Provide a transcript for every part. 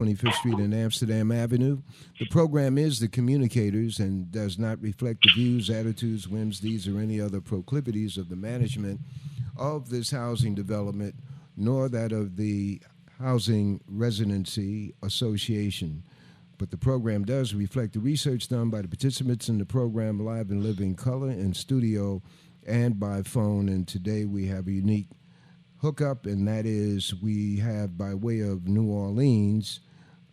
25th Street and Amsterdam Avenue. The program is The Communicators and does not reflect the views, attitudes, whims, deeds, or any other proclivities of the management of this housing development, nor that of the Housing Residency Association. But the program does reflect the research done by the participants in the program live and live in color in studio and by phone. And today we have a unique hookup, and that is we have, by way of New Orleans,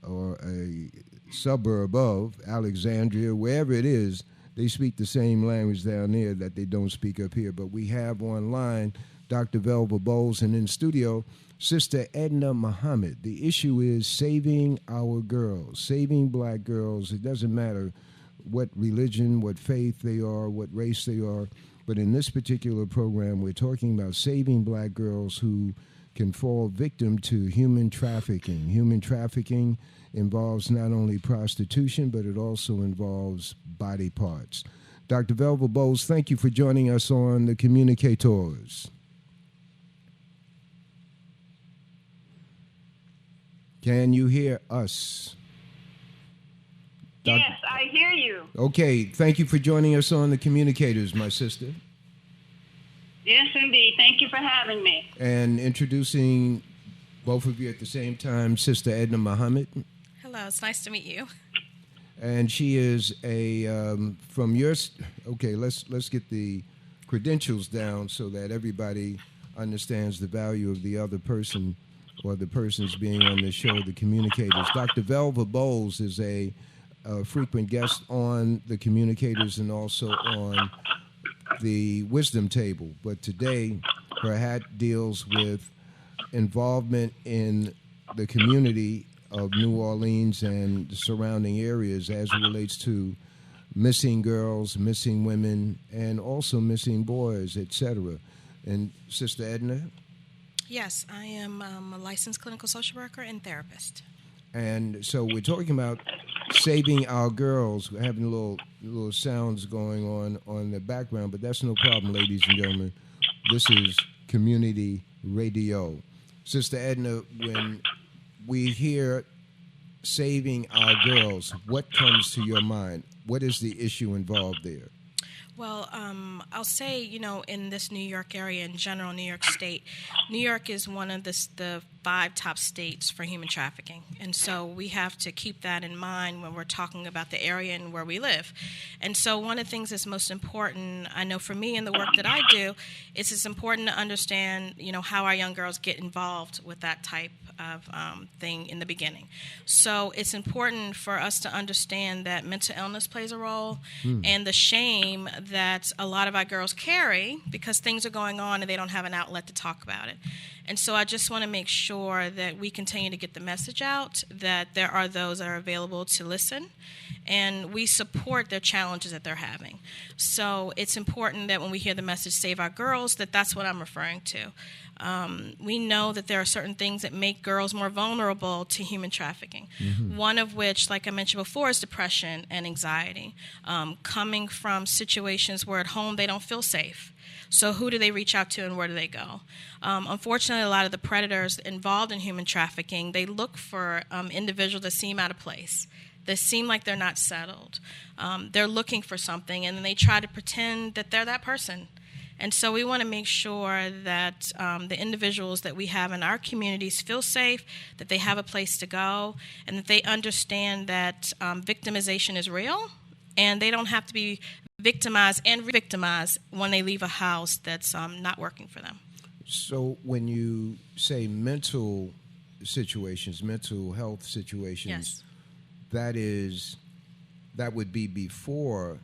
or a suburb of Alexandria, wherever it is, they speak the same language down there that they don't speak up here. But we have online Dr. Velva Bowles, and in studio, Sister Edna Muhammad. The issue is saving our girls, saving black girls. It doesn't matter what religion, what faith they are, what race they are. But in this particular program, we're talking about saving black girls who can fall victim to human trafficking. Human trafficking involves not only prostitution, but it also involves body parts. Dr. Velva Bowles, thank you for joining us on The Communicators. Can you hear us? Yes, I hear you. Okay, thank you for joining us on The Communicators, my sister. Yes, indeed. Thank you for having me. And introducing both of you at the same time, Sister Edna Muhammad. Hello, it's nice to meet you. And she is a from your. Okay, let's get the credentials down so that everybody understands the value of the other person or the persons being on the show, The Communicators. Dr. Velva Bowles is a frequent guest on The Communicators and also on the Wisdom Table. But today, her hat deals with involvement in the community of New Orleans and the surrounding areas as it relates to missing girls, missing women, and also missing boys, etc. And Sister Edna? Yes, I am a licensed clinical social worker and therapist. And so we're talking about saving our girls. We're having little sounds going on the background, but that's no problem, ladies and gentlemen. This is community radio. Sister Edna, when we hear saving our girls, what comes to your mind? What is the issue involved there? Well, I'll say, in this New York area, in general, New York State, New York is one of the 5 top states for human trafficking. And so we have to keep that in mind when we're talking about the area and where we live. And so one of the things that's most important, I know for me in the work that I do, is it's important to understand, how our young girls get involved with that type of thing in the beginning. So it's important for us to understand that mental illness plays a role and the shame that a lot of our girls carry because things are going on and they don't have an outlet to talk about it. And so I just want to make sure that we continue to get the message out, that there are those that are available to listen, and we support their challenges that they're having. So it's important that when we hear the message, Save Our Girls, that's what I'm referring to. We know that there are certain things that make girls more vulnerable to human trafficking. Mm-hmm. One of which, like I mentioned before, is depression and anxiety, coming from situations where at home they don't feel safe. So who do they reach out to and where do they go? Unfortunately, a lot of the predators involved in human trafficking, they look for individuals that seem out of place, that seem like they're not settled. They're looking for something, and then they try to pretend that they're that person. And so we want to make sure that the individuals that we have in our communities feel safe, that they have a place to go, and that they understand that victimization is real, and they don't have to be victimized and re-victimized when they leave a house that's not working for them. So when you say mental situations, mental health situations, yes, that would be before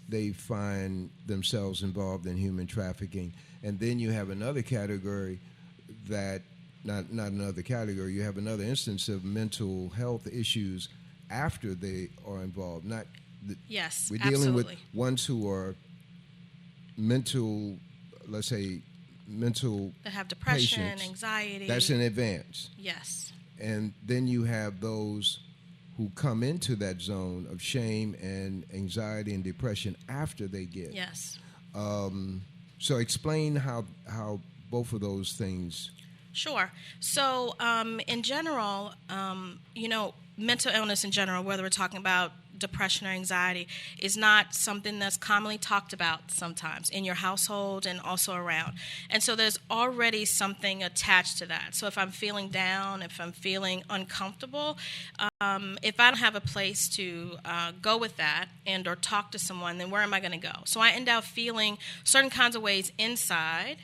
they find themselves involved in human trafficking. And then you have another category that, not another category, you have another instance of mental health issues after they are involved. Yes, we're dealing absolutely. with ones who are mental, let's say, mental that have depression, patients. Anxiety. That's in advance. Yes. And then you have those who come into that zone of shame and anxiety and depression after they get. Yes. So explain how both of those things Sure. So, in general, mental illness in general, whether we're talking about depression or anxiety, is not something that's commonly talked about sometimes in your household and also around. And so there's already something attached to that. So if I'm feeling down, if I'm feeling uncomfortable, if I don't have a place to go with that and or talk to someone, then where am I going to go? So I end up feeling certain kinds of ways inside.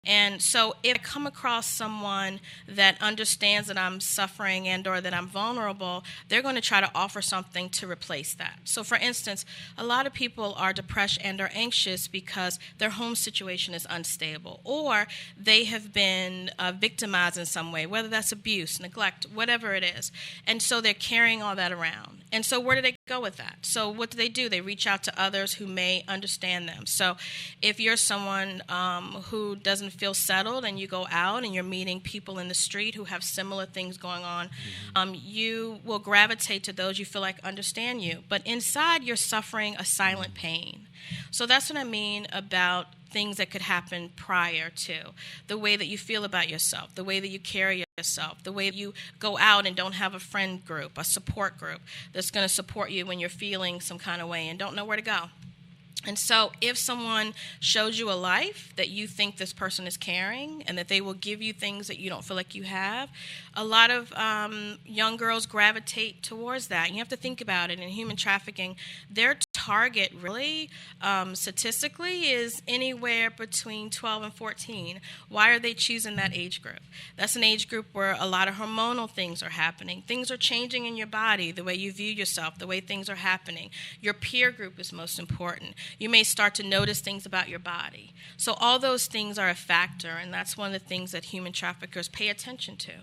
And so if I come across someone that understands that I'm suffering and or that I'm vulnerable, they're going to try to offer something to replace that. So for instance, a lot of people are depressed and or anxious because their home situation is unstable, or they have been victimized in some way, whether that's abuse, neglect, whatever it is. And so they're carrying all that around. And so where do they go with that? So what do? They reach out to others who may understand them. So if you're someone who doesn't feel settled and you go out and you're meeting people in the street who have similar things going on, you will gravitate to those you feel like understand you. But inside, you're suffering a silent pain. So that's what I mean about things that could happen prior to the way that you feel about yourself, the way that you carry yourself, the way that you go out and don't have a friend group, a support group that's going to support you when you're feeling some kind of way and don't know where to go. And so if someone shows you a life that you think this person is carrying and that they will give you things that you don't feel like you have, a lot of young girls gravitate towards that. And you have to think about it. In human trafficking, their target really statistically is anywhere between 12 and 14. Why are they choosing that age group? That's an age group where a lot of hormonal things are happening. Things are changing in your body, the way you view yourself, the way things are happening. Your peer group is most important. You may start to notice things about your body. So all those things are a factor, and that's one of the things that human traffickers pay attention to.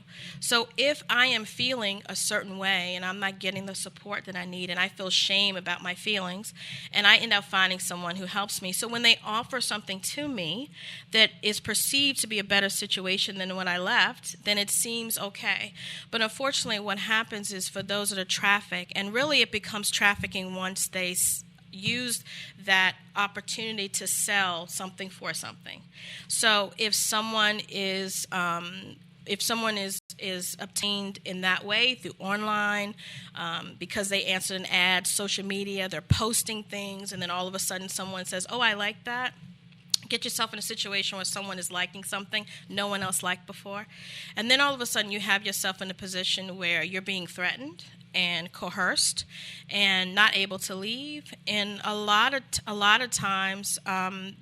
So if I am feeling a certain way and I'm not getting the support that I need and I feel shame about my feelings, and I end up finding someone who helps me. So when they offer something to me that is perceived to be a better situation than when I left, then it seems okay. But unfortunately, what happens is for those that are trafficked, and really it becomes trafficking once they use that opportunity to sell something for something. So if someone is obtained in that way through online, because they answered an ad, social media, they're posting things, and then all of a sudden someone says, oh, I like that. Get yourself in a situation where someone is liking something no one else liked before. And then all of a sudden you have yourself in a position where you're being threatened and coerced and not able to leave. And a lot of times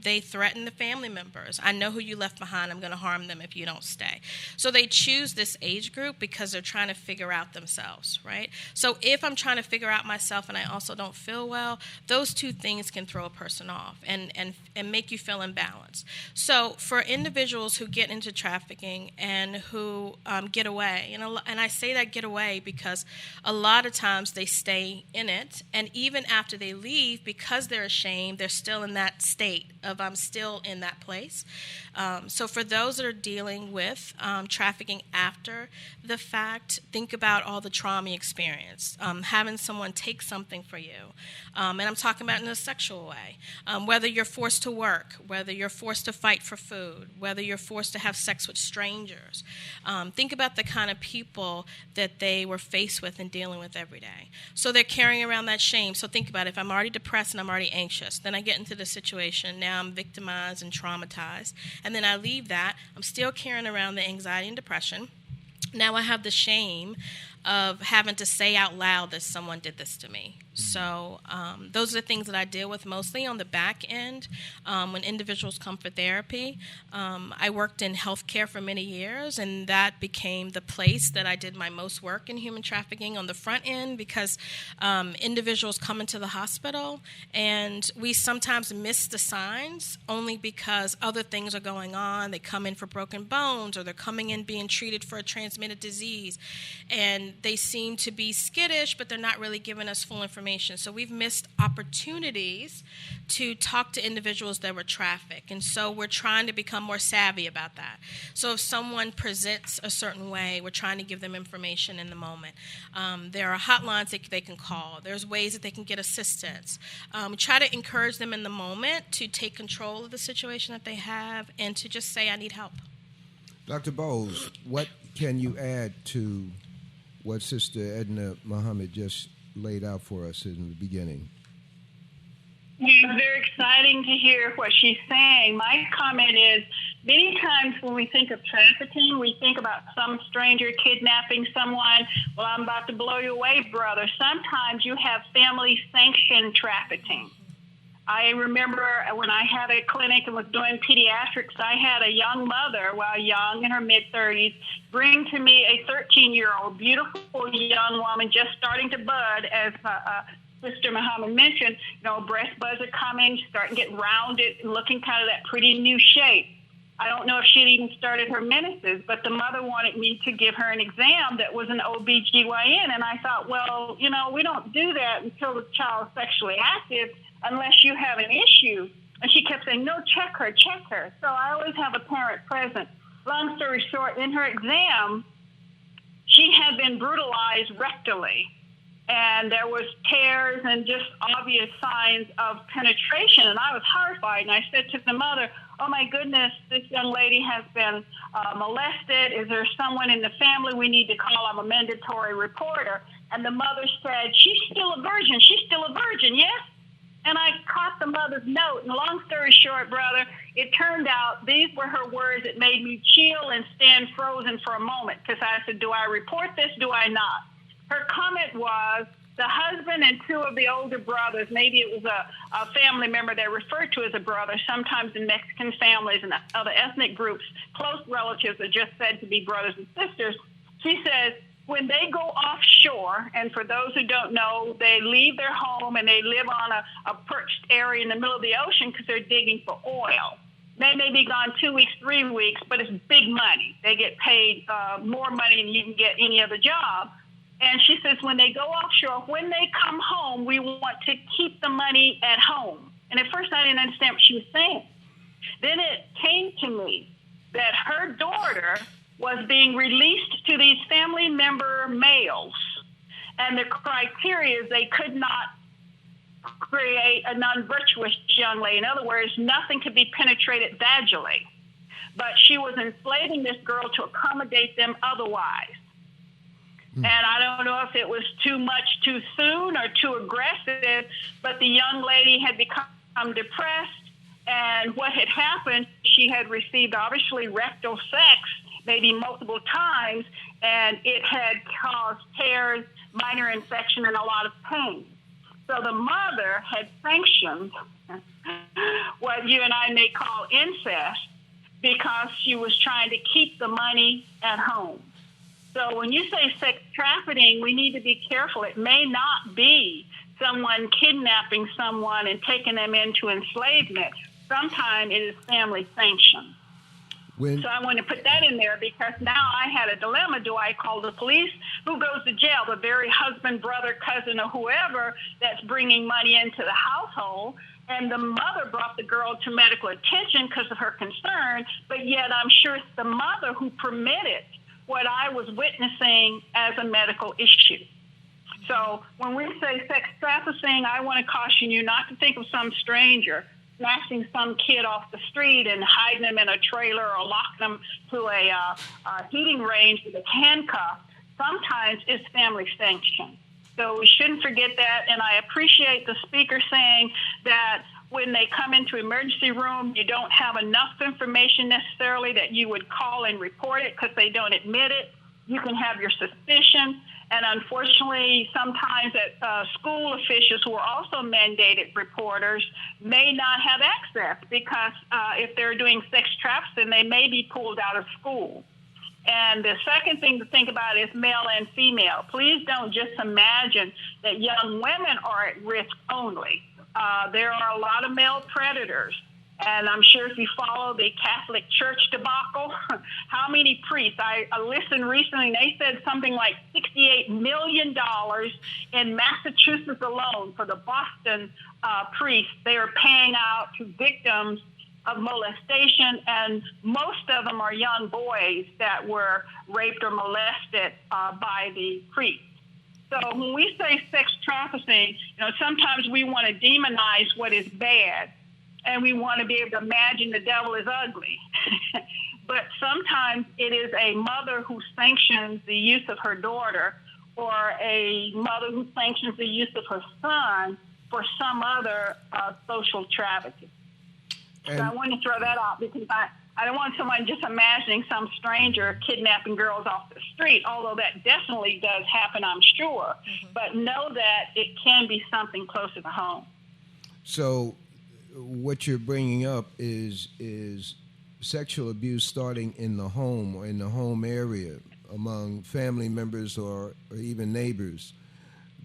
they threaten the family members. I know who you left behind. I'm going to harm them if you don't stay. So they choose this age group because they're trying to figure out themselves, right? So if I'm trying to figure out myself and I also don't feel well, those two things can throw a person off and make you feel imbalanced. So for individuals who get into trafficking and who get away, and I say that get away because a lot of times they stay in it, and even after they leave, because they're ashamed, they're still in that state of I'm still in that place. So for those that are dealing with trafficking after the fact, think about all the trauma you experienced, having someone take something for you, and I'm talking about in a sexual way, whether you're forced to work, whether you're forced to fight for food, whether you're forced to have sex with strangers. Think about the kind of people that they were faced with and dealing with every day. So they're carrying around that shame. So think about it. If I'm already depressed and I'm already anxious, then I get into the situation. Now I'm victimized and traumatized. And then I leave that. I'm still carrying around the anxiety and depression. Now I have the shame of having to say out loud that someone did this to me. So those are the things that I deal with mostly on the back end when individuals come for therapy. I worked in healthcare for many years, and that became the place that I did my most work in human trafficking on the front end because individuals come into the hospital, and we sometimes miss the signs only because other things are going on. They come in for broken bones, or they're coming in being treated for a transmitted disease, and they seem to be skittish, but they're not really giving us full information. So we've missed opportunities to talk to individuals that were trafficked. And so we're trying to become more savvy about that. So if someone presents a certain way, we're trying to give them information in the moment. There are hotlines that they can call. There's ways that they can get assistance. Try to encourage them in the moment to take control of the situation that they have and to just say, I need help. Dr. Bowles, what can you add to what Sister Edna Muhammad just laid out for us in the beginning? It's very exciting to hear what she's saying. My comment is, many times when we think of trafficking, we think about some stranger kidnapping someone. Well, I'm about to blow you away, brother. Sometimes you have family-sanctioned trafficking. I remember when I had a clinic and was doing pediatrics, I had a young mother, well, young, in her mid-30s, bring to me a 13-year-old, beautiful young woman just starting to bud, as Sister Muhammad mentioned. Breast buds are coming, starting to get rounded, and looking kind of that pretty new shape. I don't know if she'd even started her menses, but the mother wanted me to give her an exam that was an OBGYN, and I thought, well, we don't do that until the child's sexually active unless you have an issue. And she kept saying, no, check her. So I always have a parent present. Long story short, in her exam, she had been brutalized rectally. And there was tears and just obvious signs of penetration. And I was horrified. And I said to the mother, oh, my goodness, this young lady has been molested. Is there someone in the family we need to call? I'm a mandatory reporter. And the mother said, she's still a virgin. Yes? And I caught the mother's note. And long story short, brother, it turned out these were her words that made me chill and stand frozen for a moment. Because I said, do I report this? Do I not? Her comment was, the husband and two of the older brothers, maybe it was a family member they're referred to as a brother, sometimes in Mexican families and other ethnic groups, close relatives are just said to be brothers and sisters. She says, when they go offshore, and for those who don't know, they leave their home and they live on a perched area in the middle of the ocean because they're digging for oil. They may be gone 2 weeks, 3 weeks, but it's big money. They get paid more money than you can get any other job. And she says, when they go offshore, when they come home, we want to keep the money at home. And at first I didn't understand what she was saying. Then it came to me that her daughter was being released to these family member males. And the criteria is they could not create a non-virtuous young lady. In other words, nothing could be penetrated vaginally. But she was enslaving this girl to accommodate them otherwise. And I don't know if it was too much too soon or too aggressive, but the young lady had become depressed. And what had happened, she had received obviously rectal sex, maybe multiple times, and it had caused tears, minor infection, and a lot of pain. So the mother had sanctioned what you and I may call incest because she was trying to keep the money at home. So when you say sex trafficking, we need to be careful. It may not be someone kidnapping someone and taking them into enslavement. Sometimes it is family sanctioned. So I want to put that in there because now I had a dilemma. Do I call the police? Who goes to jail? The very husband, brother, cousin, or whoever that's bringing money into the household. And the mother brought the girl to medical attention because of her concern, but yet I'm sure it's the mother who permitted what I was witnessing as a medical issue. So when we say sex trafficking, I want to caution you not to think of some stranger snatching some kid off the street and hiding them in a trailer or locking them to a heating range with a handcuff. Sometimes it's family sanctioned. So we shouldn't forget that, and I appreciate the speaker saying that when they come into emergency room, you don't have enough information necessarily that you would call and report it because they don't admit it. You can have your suspicion. And unfortunately, sometimes school officials who are also mandated reporters may not have access because if they're doing sex trafficking, they may be pulled out of school. And the second thing to think about is male and female. Please don't just imagine that young women are at risk only. There are a lot of male predators. And I'm sure if you follow the Catholic Church debacle, how many priests? I listened recently, and they said something like $68 million in Massachusetts alone for the Boston priests. They are paying out to victims of molestation, and most of them are young boys that were raped or molested by the priests. So when we say sex trafficking, sometimes we want to demonize what is bad, and we want to be able to imagine the devil is ugly. but sometimes it is a mother who sanctions the use of her daughter, or a mother who sanctions the use of her son for some other social travesty. So I want to throw that out because I don't want someone just imagining some stranger kidnapping girls off the street, although that definitely does happen, I'm sure. Mm-hmm. But know that it can be something closer to home. So what you're bringing up is sexual abuse starting in the home or in the home area among family members or even neighbors.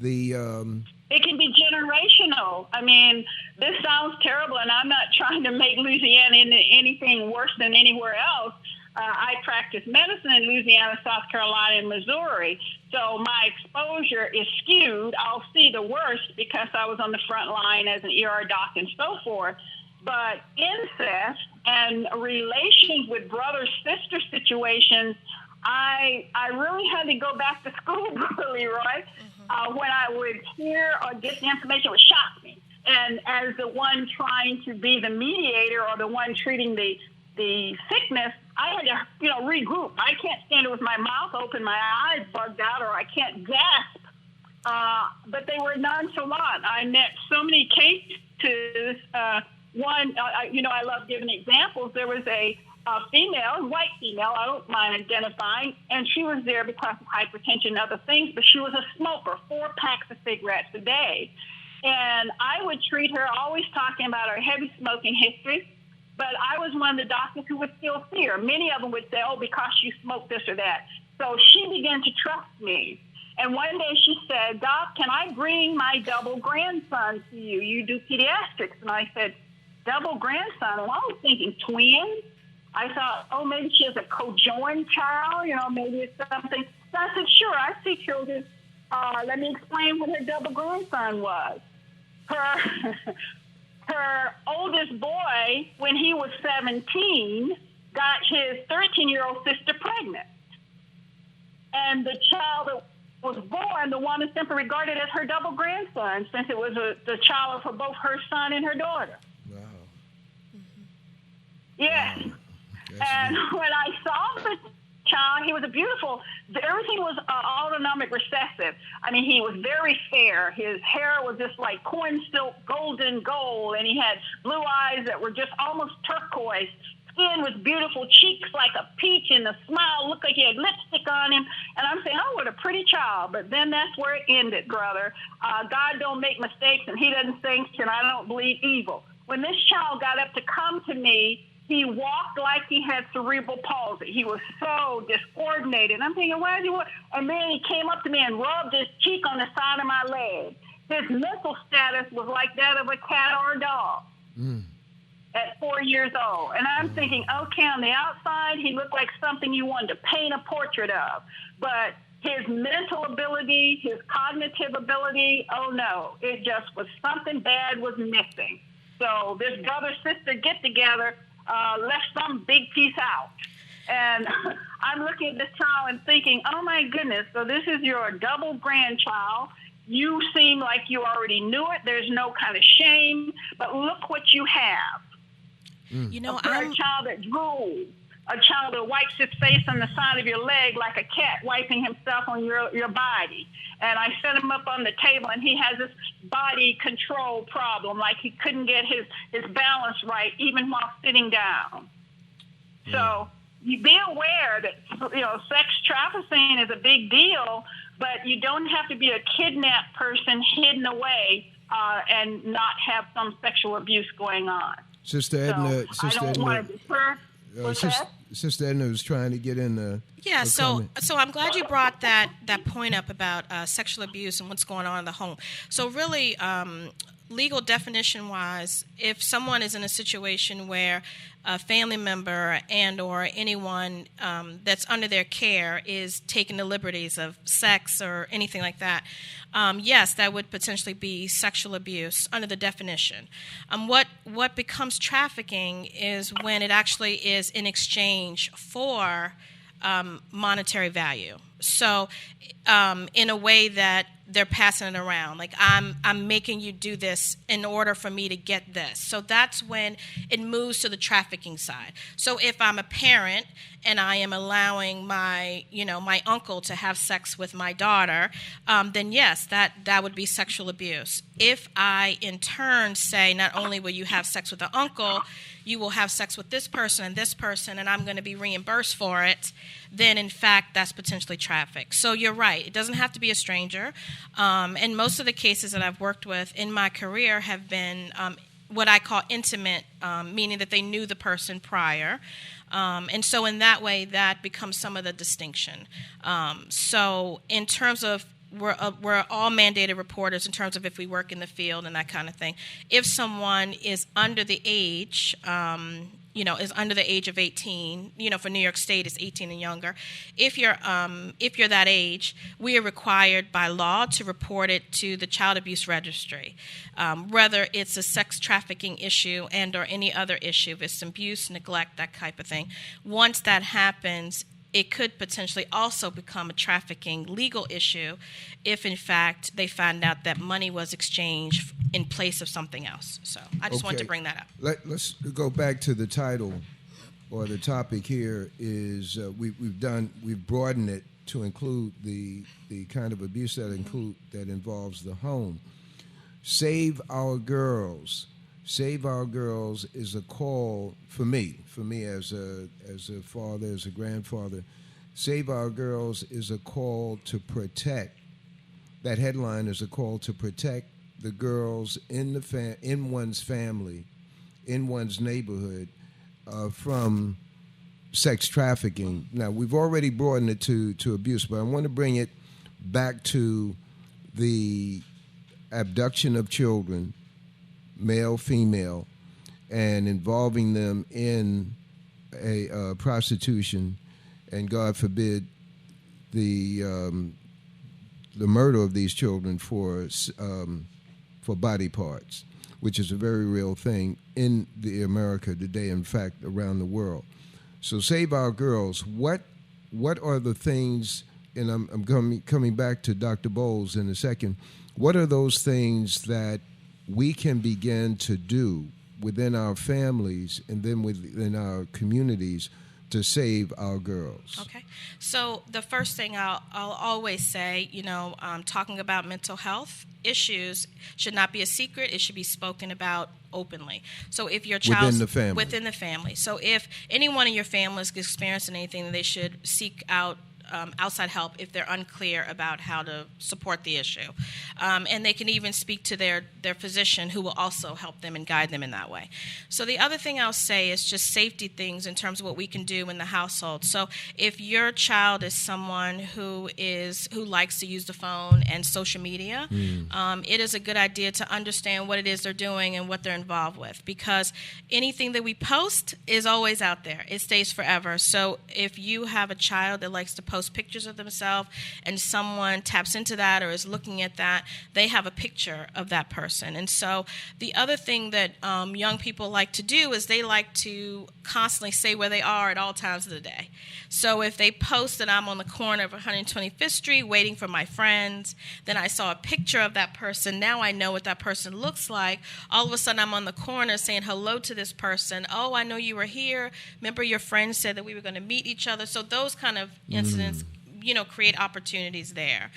It can be generational. I mean, this sounds terrible, and I'm not trying to make Louisiana into anything worse than anywhere else. I practice medicine in Louisiana, South Carolina, and Missouri, so my exposure is skewed. I'll see the worst because I was on the front line as an ER doc and so forth. But incest and relations with brother-sister situations, I really had to go back to school, Leroy. When I would hear or get the information, it would shock me. And as the one trying to be the mediator or the one treating the sickness, I had to, regroup. I can't stand it with my mouth open, my eyes bugged out, or I can't gasp. But they were nonchalant. I met so many cases. I love giving examples. There was a female, white female, I don't mind identifying, and she was there because of hypertension and other things, but she was a smoker, 4 packs of cigarettes a day. And I would treat her, always talking about her heavy smoking history, but I was one of the doctors who would still see her. Many of them would say, oh, because you smoke this or that. So she began to trust me. And one day she said, Doc, can I bring my double grandson to you? You do pediatrics. And I said, double grandson? Well, I was thinking twins. I thought, oh, maybe she has a conjoined child, maybe it's something. So I said, sure, I see children. Let me explain what her double grandson was. Her oldest boy, when he was 17, got his 13-year-old sister pregnant. And the child that was born, the one is simply regarded as her double grandson, since it was the child of both her son and her daughter. Wow. Mm-hmm. Yes. Wow. And when I saw the child, he was everything was autonomic recessive. I mean, he was very fair. His hair was just like corn silk, golden gold, and he had blue eyes that were just almost turquoise. Skin was beautiful, cheeks like a peach, and the smile looked like he had lipstick on him. And I'm saying, oh, what a pretty child. But then that's where it ended, brother. God don't make mistakes, and he doesn't sanction. I don't believe evil. When this child got up to come to me, he walked like he had cerebral palsy. He was so discoordinated. I'm thinking, why is he? And then he came up to me and rubbed his cheek on the side of my leg. His mental status was like that of a cat or a dog at 4 years old. And I'm thinking, okay, on the outside, he looked like something you wanted to paint a portrait of. But his mental ability, his cognitive ability, oh no, it just was something bad was missing. So this brother-sister get-together left some big piece out. And I'm looking at this child and thinking, oh my goodness, so this is your double grandchild. You seem like you already knew it. There's no kind of shame, but look what you have. A child that drools, a child that wipes his face on the side of your leg like a cat wiping himself on your body. And I set him up on the table, and he has this body control problem, like he couldn't get his balance right even while sitting down. So you be aware that, sex trafficking is a big deal, but you don't have to be a kidnapped person hidden away and not have some sexual abuse going on. Sister Edna, Sister Edna was trying to get in the so I'm glad you brought that point up about sexual abuse and what's going on in the home. So really, legal definition-wise, if someone is in a situation where a family member and or anyone that's under their care is taking the liberties of sex or anything like that, yes, that would potentially be sexual abuse under the definition. What becomes trafficking is when it actually is in exchange for monetary value. So in a way that they're passing it around. Like, I'm making you do this in order for me to get this. So that's when it moves to the trafficking side. So if I'm a parent and I am allowing my uncle to have sex with my daughter, then yes, that would be sexual abuse. If I in turn say, not only will you have sex with the uncle, you will have sex with this person, and I'm going to be reimbursed for it, then in fact that's potentially traffic. So you're right. It doesn't have to be a stranger. And most of the cases that I've worked with in my career have been what I call intimate, meaning that they knew the person prior. And so in that way, that becomes some of the distinction. So in terms of we're all mandated reporters in terms of if we work in the field and that kind of thing. If someone is under the age, is under the age of 18, for New York State, it's 18 and younger. If you're that age, we are required by law to report it to the Child Abuse Registry, whether it's a sex trafficking issue and or any other issue, if it's abuse, neglect, that type of thing. Once that happens, it could potentially also become a trafficking legal issue if, in fact, they find out that money was exchanged in place of something else. So I just wanted to bring that up. Let's go back to the title, or the topic here is we've broadened it to include the kind of abuse that involves the home. Save Our Girls. Save Our Girls is a call for me as a father, as a grandfather. Save Our Girls is a call to protect. That headline is a call to protect the girls in one's family, in one's neighborhood, from sex trafficking. Now, we've already broadened it to abuse, but I want to bring it back to the abduction of children, male, female, and involving them in a prostitution, and God forbid the murder of these children for body parts, which is a very real thing in America today, in fact, around the world. So Save Our Girls, what are the things, and I'm coming back to Dr. Bowles in a second, what are those things that we can begin to do within our families and then within our communities to save our girls? Okay. So the first thing I'll always say, talking about mental health issues should not be a secret. It should be spoken about openly. So if your child within the family. So if anyone in your family is experiencing anything, then they should seek out outside help if they're unclear about how to support the issue. And they can even speak to their physician, who will also help them and guide them in that way. So the other thing I'll say is just safety things in terms of what we can do in the household. So if your child is someone who likes to use the phone and social media, it is a good idea to understand what it is they're doing and what they're involved with, because anything that we post is always out there. It stays forever. So if you have a child that likes to post pictures of themselves and someone taps into that or is looking at that, they have a picture of that person. And so the other thing that young people like to do is they like to constantly say where they are at all times of the day. So if they post that I'm on the corner of 125th Street waiting for my friends, then I saw a picture of that person. Now I know what that person looks like. All of a sudden I'm on the corner saying hello to this person. Oh, I know you were here. Remember your friend said that we were going to meet each other. So those kind of incidents create opportunities there.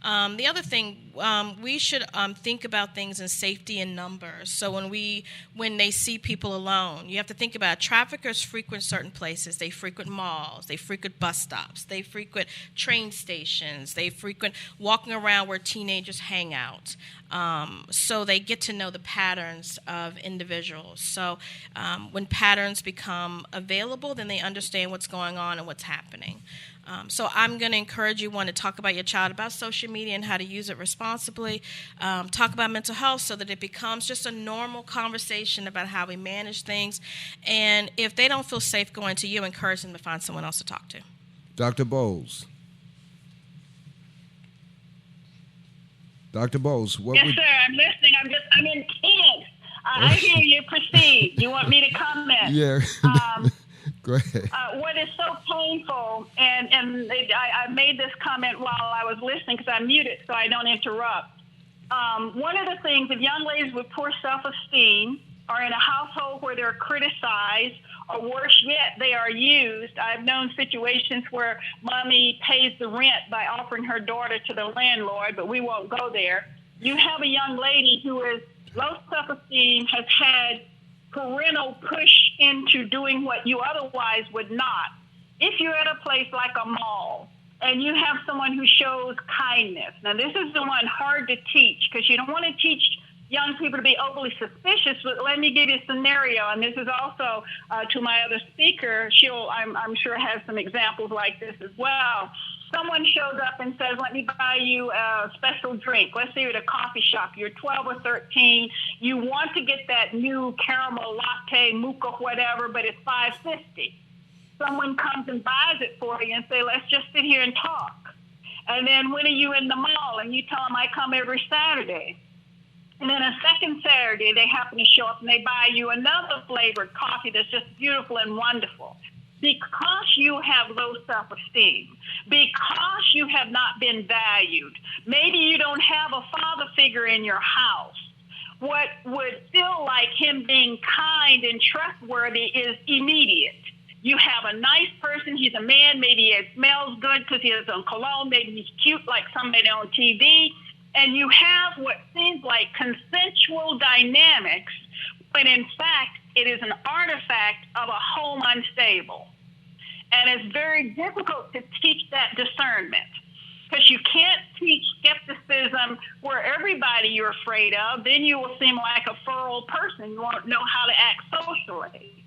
The other thing, we should think about things in safety in numbers. So when they see people alone, you have to think about it. Traffickers frequent certain places. They frequent malls. They frequent bus stops. They frequent train stations. They frequent walking around where teenagers hang out. So they get to know the patterns of individuals. So when patterns become available, then they understand what's going on and what's happening. So I'm going to encourage you, to talk about your child, about social media and how to use it responsibly. Talk about mental health so that it becomes just a normal conversation about how we manage things. And if they don't feel safe going to you, encourage them to find someone else to talk to. Dr. Bowles. Dr. Bowles. Yes, sir. I'm listening. I'm in tears. I hear you. Proceed. You want me to comment? Yeah. Go ahead. What is so painful, I made this comment while I was listening because I'm muted so I don't interrupt. One of the things, if young ladies with poor self-esteem are in a household where they're criticized, or worse yet, they are used. I've known situations where mommy pays the rent by offering her daughter to the landlord, but we won't go there. You have a young lady who is low self-esteem, has had parental push into doing what you otherwise would not. If you're at a place like a mall and you have someone who shows kindness, now this is the one hard to teach because you don't want to teach young people to be overly suspicious, but let me give you a scenario, and this is also to my other speaker. I'm sure, has some examples like this as well. Someone shows up and says, let me buy you a special drink. Let's say you're at a coffee shop. You're 12 or 13. You want to get that new caramel latte, mocha, whatever, but it's $5.50. Someone comes and buys it for you and say, let's just sit here and talk. And then when are you in the mall? And you tell them I come every Saturday. And then a second Saturday, they happen to show up and they buy you another flavored coffee that's just beautiful and wonderful. Because you have low self-esteem, because you have not been valued, maybe you don't have a father figure in your house. What would feel like him being kind and trustworthy is immediate. You have a nice person, he's a man, maybe he smells good because he has on cologne, maybe he's cute like somebody on TV, and you have what seems like consensual dynamics, when in fact it is an artifact of a home unstable. And it's very difficult to teach that discernment because you can't teach skepticism where everybody you're afraid of. Then you will seem like a feral person. You won't know how to act socially.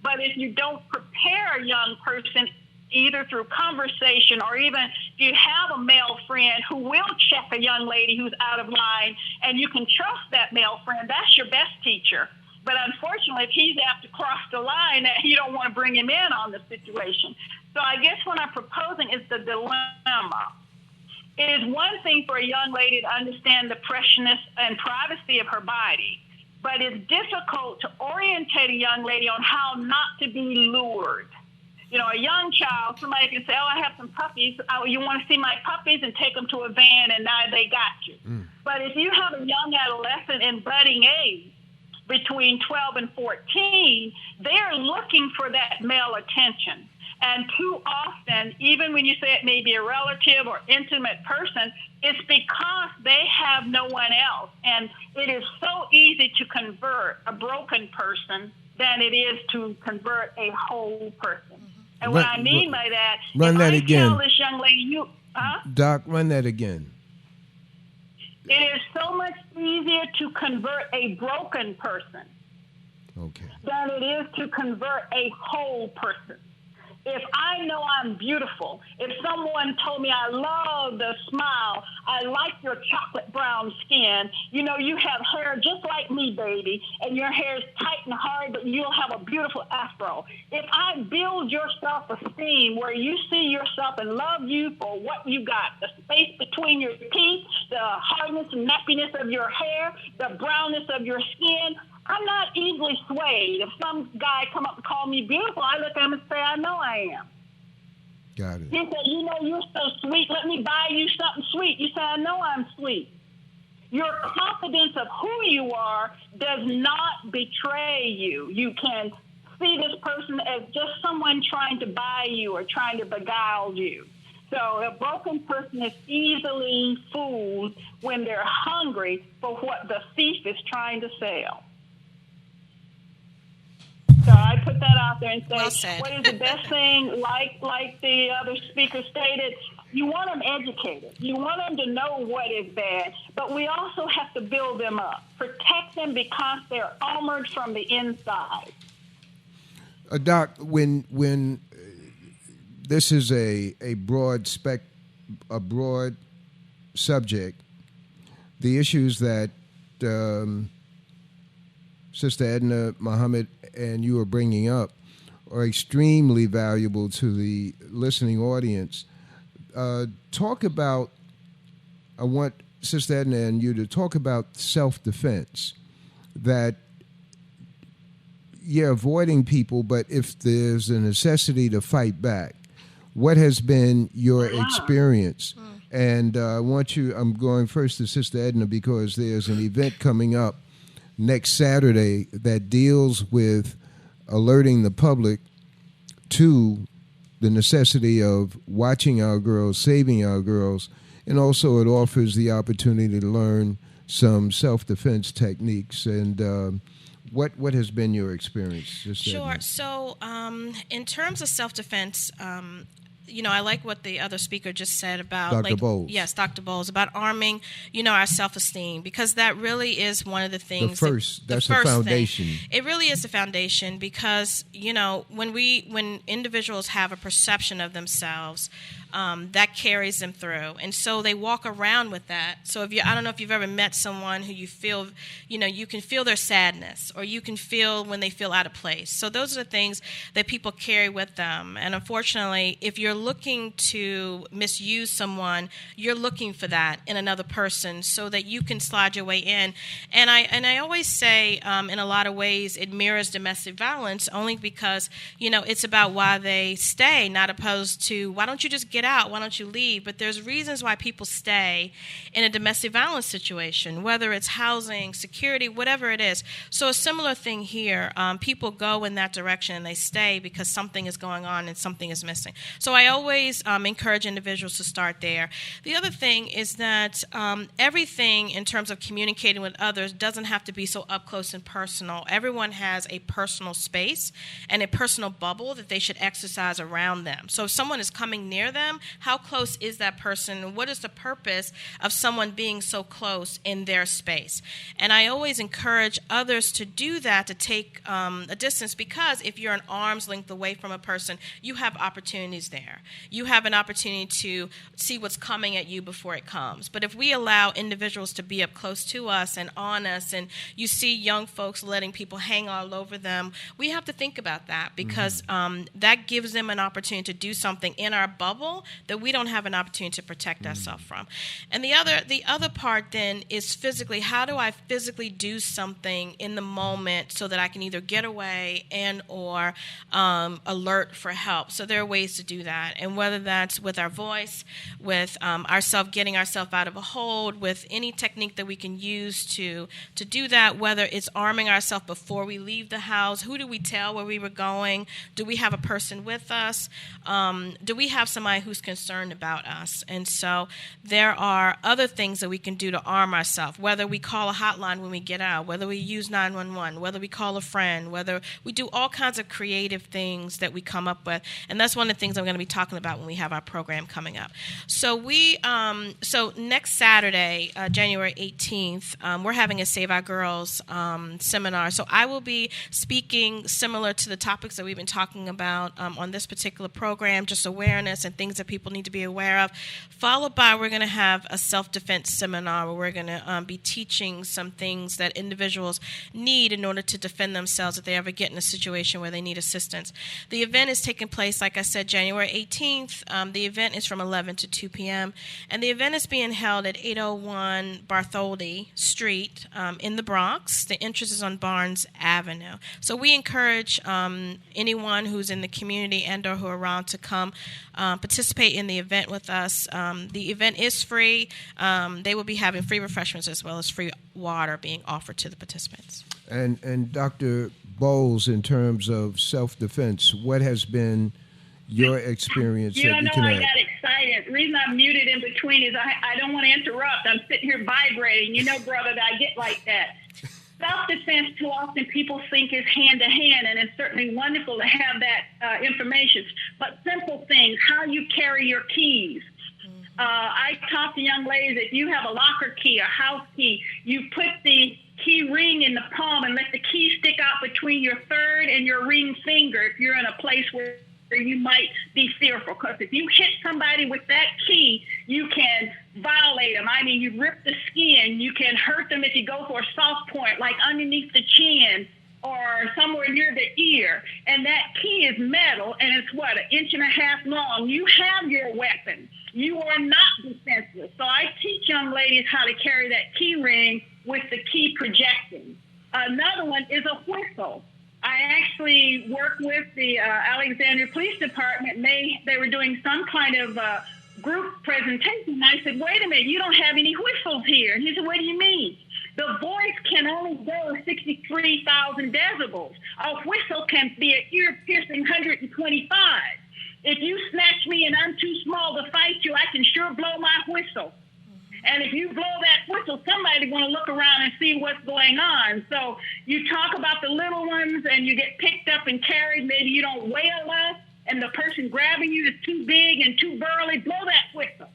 But if you don't prepare a young person either through conversation or even if you have a male friend who will check a young lady who's out of line and you can trust that male friend, that's your best teacher. But unfortunately, if he's apt to cross the line, you don't want to bring him in on the situation. So I guess what I'm proposing is the dilemma. It is one thing for a young lady to understand the preciousness and privacy of her body, but it's difficult to orientate a young lady on how not to be lured. You know, a young child, somebody can say, oh, I have some puppies. Oh, you want to see my puppies, and take them to a van, and now they got you. But if you have a young adolescent in budding age, between 12 and 14, they're looking for that male attention. And too often, even when you say it may be a relative or intimate person, it's because they have no one else. And it is so easy to convert a broken person than it is to convert a whole person. And what I mean by that, run that again. Tell this young lady, Doc, run that again. It is so much easier to convert a broken person than it is to convert a whole person. If I know I'm beautiful, if someone told me I love the smile, I like your chocolate brown skin, you know, you have hair just like me, baby, and your hair is tight and hard, but you'll have a beautiful afro. If I build your self-esteem where you see yourself and love you for what you got, the space between your teeth, the hardness and nappiness of your hair, the brownness of your skin, I'm not easily swayed. If some guy come up and call me beautiful, I look at him and say, I know I am. Got it. He said, you know, you're so sweet. Let me buy you something sweet. You say, I know I'm sweet. Your confidence of who you are does not betray you. You can see this person as just someone trying to buy you or trying to beguile you. So a broken person is easily fooled when they're hungry for what the thief is trying to sell. So I put that out there and say, what is the best thing? Like the other speaker stated, you want them educated. You want them to know what is bad, but we also have to build them up, protect them because they're armored from the inside. Doc, when this is a broad subject, the issues that Sister Edna Muhammad and you are bringing up are extremely valuable to the listening audience. Talk about, I want Sister Edna and you to talk about self-defense, that avoiding people, but if there's a necessity to fight back, what has been your experience? And I'm going first to Sister Edna because there's an event coming up next Saturday that deals with alerting the public to the necessity of watching our girls, saving our girls, and also it offers the opportunity to learn some self-defense techniques. And what has been your experience? Sure. So in terms of self-defense, I like what the other speaker just said about Dr. Bowles. Yes, Dr. Bowles, about arming, our self-esteem, because that really is one of the things. That's the foundation. It really is the foundation because, when individuals have a perception of themselves, that carries them through. And so they walk around with that. So I don't know if you've ever met someone who you feel, you can feel their sadness or you can feel when they feel out of place. So those are the things that people carry with them. And unfortunately, if you're looking to misuse someone, you're looking for that in another person so that you can slide your way in. And I always say, in a lot of ways, it mirrors domestic violence only because, it's about why they stay, not opposed to why don't you just get out, why don't you leave? But there's reasons why people stay in a domestic violence situation, whether it's housing, security, whatever it is. So a similar thing here, people go in that direction and they stay because something is going on and something is missing. So I always encourage individuals to start there. The other thing is that everything in terms of communicating with others doesn't have to be so up close and personal. Everyone has a personal space and a personal bubble that they should exercise around them. So if someone is coming near them, how close is that person? What is the purpose of someone being so close in their space? And I always encourage others to do that, to take a distance, because if you're an arm's length away from a person, you have opportunities there. You have an opportunity to see what's coming at you before it comes. But if we allow individuals to be up close to us and on us, and you see young folks letting people hang all over them, we have to think about that because that gives them an opportunity to do something in our bubble that we don't have an opportunity to protect ourselves from. And the other part then is physically. How do I physically do something in the moment so that I can either get away and or alert for help? So there are ways to do that. And whether that's with our voice, with getting ourselves out of a hold, with any technique that we can use to do that, whether it's arming ourselves before we leave the house, who do we tell where we were going? Do we have a person with us? Do we have somebody who's concerned about us? And so there are other things that we can do to arm ourselves, whether we call a hotline when we get out, whether we use 911, whether we call a friend, whether we do all kinds of creative things that we come up with. And that's one of the things I'm going to be talking about when we have our program coming up. So so next Saturday, January 18th, we're having a Save Our Girls seminar. So I will be speaking similar to the topics that we've been talking about on this particular program, just awareness and things that people need to be aware of, followed by we're going to have a self-defense seminar where we're going to be teaching some things that individuals need in order to defend themselves if they ever get in a situation where they need assistance. The event is taking place, like I said, January 18th. The event is from 11 to 2 p.m., and the event is being held at 801 Bartholdi Street in the Bronx. The entrance is on Barnes Avenue. So we encourage anyone who's in the community and or who are around to come participate in the event with us. The event is free. They will be having free refreshments as well as free water being offered to the participants. And Dr. Bowles, in terms of self-defense, what has been your experience that you can I add? got excited. The reason I'm muted in between is I don't want to interrupt. I'm sitting here vibrating. Brother, that I get like that. Self-defense, too often people think is hand-to-hand, and it's certainly wonderful to have that information. But simple things, how you carry your keys. I talk to young ladies, if you have a locker key, a house key, you put the key ring in the palm and let the key stick out between your third and your ring finger if you're in a place where you might be fearful. Because if you hit somebody with that key, you can violate them. I mean, you rip the skin. You can hurt them if you go for a soft point, like underneath the chin or somewhere near the ear. And that key is metal, and it's, 1.5 inches long. You have your weapon. You are not defenseless. So I teach young ladies how to carry that key ring with the key projecting. Another one is a whistle. I I actually worked with the Alexandria Police Department. They were doing some kind of group presentation. And I said, wait a minute, you don't have any whistles here. And he said, what do you mean? The voice can only go 63,000 decibels. A whistle can be an ear-piercing 125. If you snatch me and I'm too small to fight you, I can sure blow my whistle. And if you blow that whistle, somebody's going to look around and see what's going on. So you talk about the little ones and you get picked up and carried. Maybe you don't weigh enough and the person grabbing you is too big and too burly. Blow that whistle.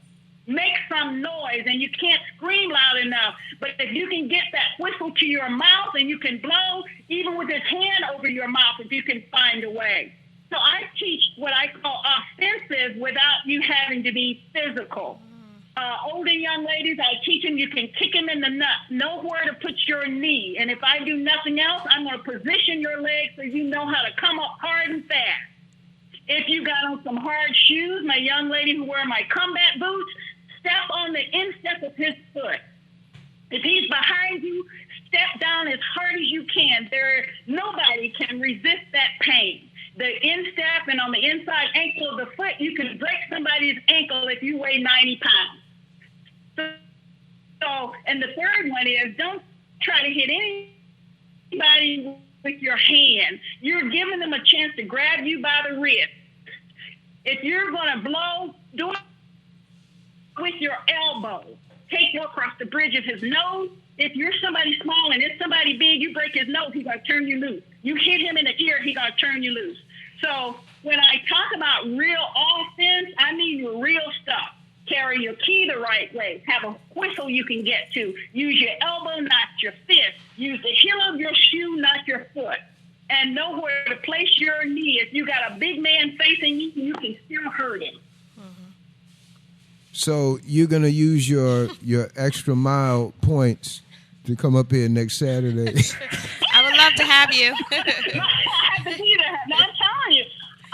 Make some noise, and you can't scream loud enough. But if you can get that whistle to your mouth and you can blow, even with his hand over your mouth, if you can find a way. So I teach what I call offensive without you having to be physical. Old and young ladies, I teach them you can kick them in the nut. Know where to put your knee. And if I do nothing else, I'm going to position your leg so you know how to come up hard and fast. If you got on some hard shoes, my young lady who wear my combat boots, step on the instep of his foot. If he's behind you, step down as hard as you can. Nobody can resist that pain. The instep and on the inside ankle of the foot, you can break somebody's ankle if you weigh 90 pounds. So, and the third one is don't try to hit anybody with your hand. You're giving them a chance to grab you by the wrist. If you're going to blow, do it with your elbow. Take you across the bridge of his nose. If you're somebody small and it's somebody big, you break his nose, he's going to turn you loose. You hit him in the ear, he's going to turn you loose. So when I talk about real offense, I mean real stuff. Carry your key the right way. Have a whistle you can get to. Use your elbow, not your fist. Use the heel of your shoe, not your foot. And know where to place your knee. If you got a big man facing you, you can still hurt him. So you're going to use your extra mile points to come up here next Saturday. I would love to have you. I have to do that. Now, I'm telling you,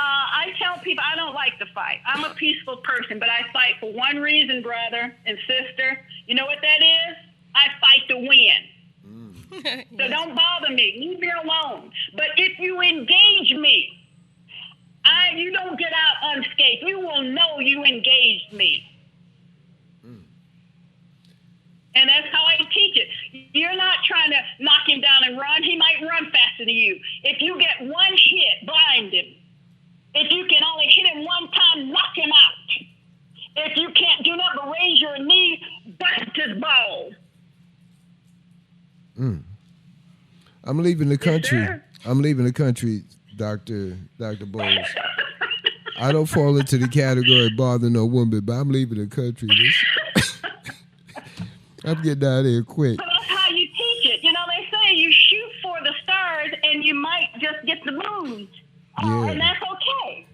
I tell people I don't like to fight. I'm a peaceful person, but I fight for one reason, brother and sister. You know what that is? I fight to win. So don't bother me. Leave me alone. But if you engage me, you don't get out unscathed. You will know you engaged me. And that's how I teach it. You're not trying to knock him down and run. He might run faster than you. If you get one hit, blind him. If you can only hit him one time, knock him out. If you can't do nothing but raise your knee, bust his balls. I'm leaving the country. Yes, sir. I'm leaving the country, Dr. Bowles. I don't fall into the category of bother no woman, but I'm leaving the country. I'm getting out of here quick. But that's how you teach it. You know, they say you shoot for the stars and you might just get the moon. Yeah. And that's okay.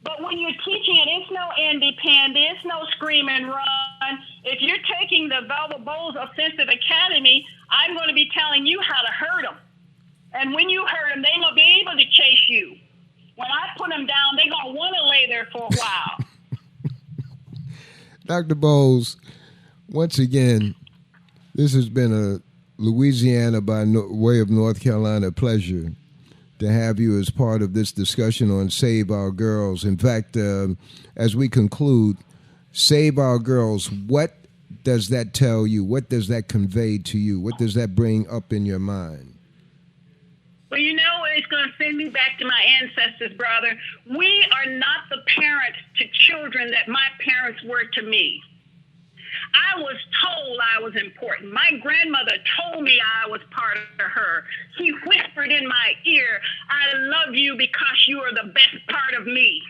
But when you're teaching it, it's no indie-pandy. It's no scream and run. If you're taking the Velvet Bowls Offensive Academy, I'm going to be telling you how to hurt them. And when you hurt them, they're going to be able to chase you. When I put them down, they're going to want to lay there for a while. Dr. Bowles, once again, this has been a Louisiana by way of North Carolina pleasure to have you as part of this discussion on Save Our Girls. In fact, as we conclude, Save Our Girls, what does that tell you? What does that convey to you? What does that bring up in your mind? Well, you know, it's going to send me back to my ancestors, brother. We are not the parents to children that my parents were to me. I was told I was important. My grandmother told me I was part of her. She whispered in my ear, I love you because you are the best part of me.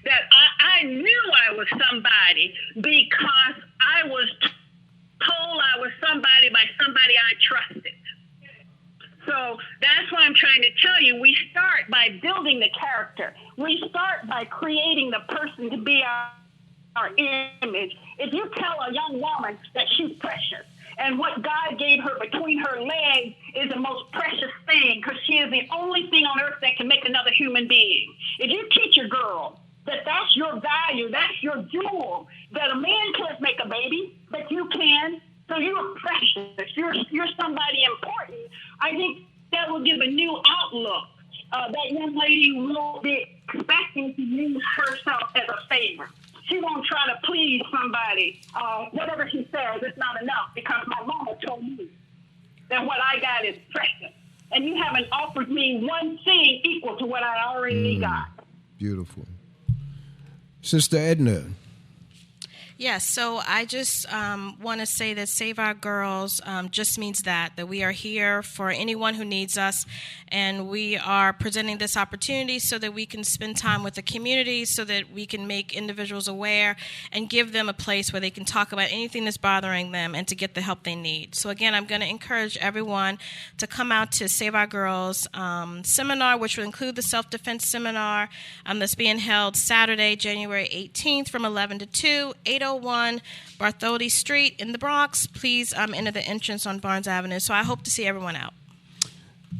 That I knew I was somebody because I was told I was somebody by somebody I trusted. So that's why I'm trying to tell you, we start by building the character. We start by creating the person to be our image. If you tell a young woman that she's precious and what God gave her between her legs is the most precious thing because she is the only thing on earth that can make another human being. If you teach a girl that that's your value, that's your jewel, that a man can't make a baby, but you can, so you're precious, you're somebody important, I think that will give a new outlook that young lady will be expecting to use herself as a favor. She won't try to please somebody. Whatever she says, it's not enough because my mama told me that what I got is precious. And you haven't offered me one thing equal to what I already got. Beautiful. Sister Edna. Yes, so I just want to say that Save Our Girls just means that we are here for anyone who needs us, and we are presenting this opportunity so that we can spend time with the community, so that we can make individuals aware and give them a place where they can talk about anything that's bothering them and to get the help they need. So again, I'm going to encourage everyone to come out to Save Our Girls seminar, which will include the self-defense seminar that's being held Saturday, January 18th from 11 to 2, 801 Bartholdi Street in the Bronx. Please enter the entrance on Barnes Avenue. So I hope to see everyone out.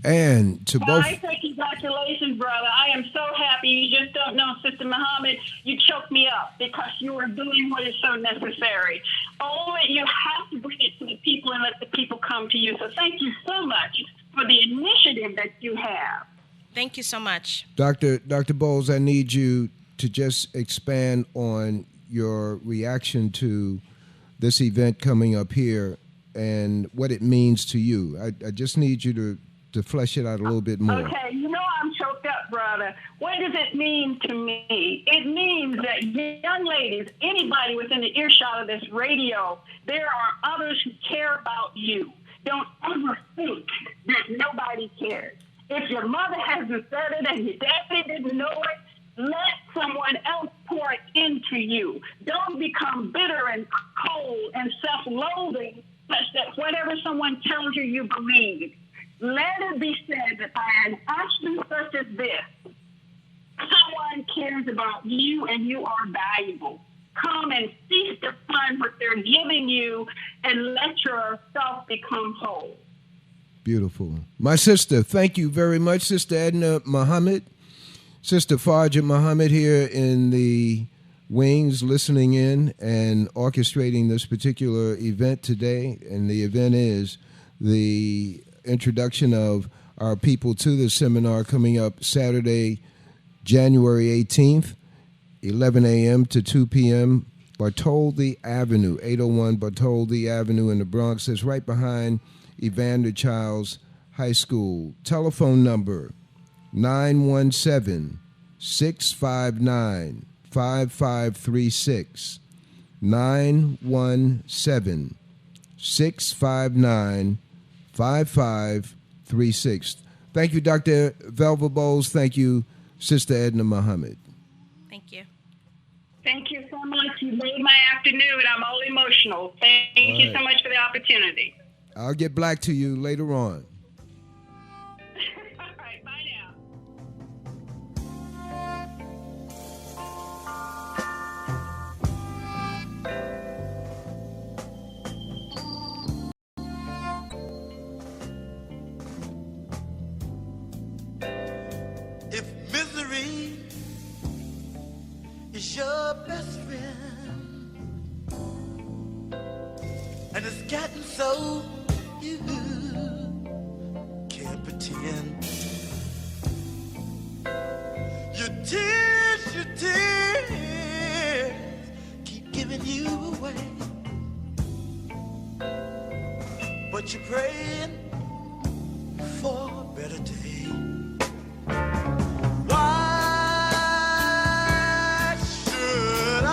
And to both. I say congratulations, brother. I am so happy. You just don't know, Sister Muhammad, you choked me up because you are doing what is so necessary. Oh, you have to bring it to the people and let the people come to you. So thank you so much for the initiative that you have. Thank you so much. Dr. Bowles, I need you to just expand on your reaction to this event coming up here and what it means to you. I just need you to flesh it out a little bit more. Okay, you know I'm choked up, brother. What does it mean to me? It means that young ladies, anybody within the earshot of this radio, there are others who care about you. Don't ever think that nobody cares. If your mother hasn't said it and your daddy didn't know it, let someone else pour it into you. Don't become bitter and cold and self-loathing such that whatever someone tells you, you believe. Let it be said that by an action such as this, someone cares about you and you are valuable. Come and feast upon what they're giving you and let yourself become whole. Beautiful. My sister, thank you very much, Sister Edna Muhammad. Sister Farja Muhammad here in the wings listening in and orchestrating this particular event today. And the event is the introduction of our people to the seminar coming up Saturday, January 18th, 11 a.m. to 2 p.m., Bartholdi Avenue, 801 Bartholdi Avenue in the Bronx. It's right behind Evander Childs High School. Telephone number 917-659-5536. 917-659-5536. Thank you, Dr. Velva Bowles. Thank you, Sister Edna Muhammad. Thank you. Thank you so much. You made my afternoon. I'm all emotional. Thank you so much for the opportunity. I'll get back to you later on. All right, bye now. If misery is your best friend and it's gotten so you can't pretend, your tears keep giving you away, but you're praying for a better day. Why should I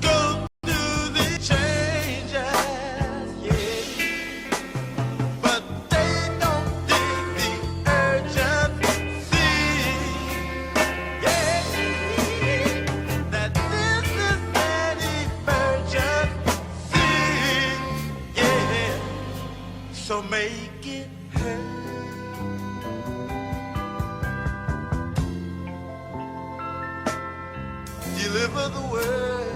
go through the changes? Yeah, but they don't dig the urgency. Yeah, that this is an emergency. Yeah, so make it hurt. Deliver the word.